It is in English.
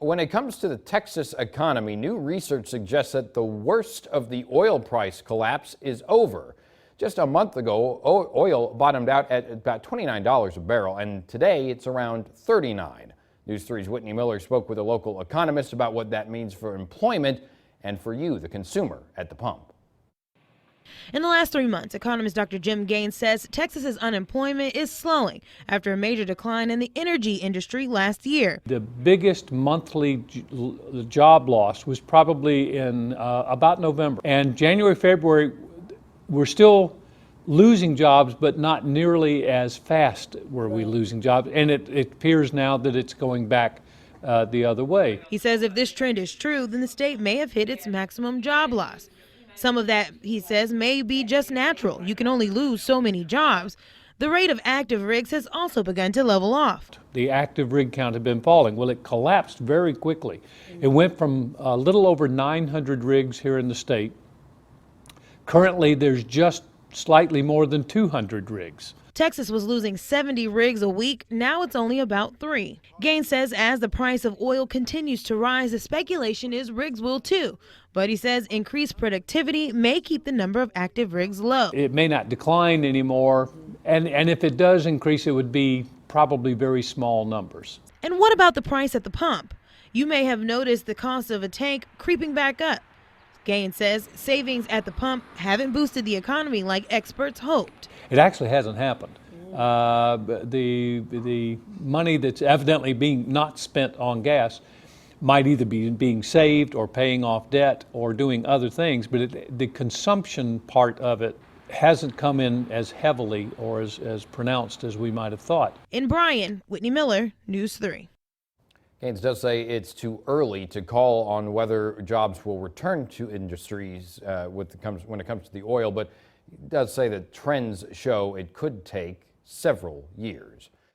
When it comes to the Texas economy, new research suggests that the worst of the oil price collapse is over. Just a month ago, oil bottomed out at about $29 a barrel, and today it's around $39. News 3's Whitney Miller spoke with a local economist about what that means for employment and for you, the consumer, at the pump. In the last 3 months, economist Dr. Jim Gaines says Texas's unemployment is slowing after a major decline in the energy industry last year. The biggest monthly job loss was probably in about November. And January, February, we're still losing jobs, but not nearly as fast were we losing jobs. And it appears now that it's going back the other way. He says if this trend is true, then the state may have hit its maximum job loss. Some of that, he says, may be just natural. You can only lose so many jobs. The rate of active rigs has also begun to level off. The active rig count had been falling. Well, it collapsed very quickly. It went from a little over 900 rigs here in the state. Currently, there's just slightly more than 200 rigs. Texas was losing 70 rigs a week. Now it's only about 3. Gaines says as the price of oil continues to rise, the speculation is rigs will too. But he says increased productivity may keep the number of active rigs low. It may not decline anymore, and if it does increase, it would be probably very small numbers. And what about the price at the pump? You may have noticed the cost of a tank creeping back up. Gaines says savings at the pump haven't boosted the economy like experts hoped. It actually hasn't happened. The money that's evidently being not spent on gas might either be being saved or paying off debt or doing other things, but the consumption part of it hasn't come in as heavily or as pronounced as we might have thought. In Bryan, Whitney Miller, News 3. Gaines does say it's too early to call on whether jobs will return to industries when it comes to the oil, but he does say that trends show it could take several years.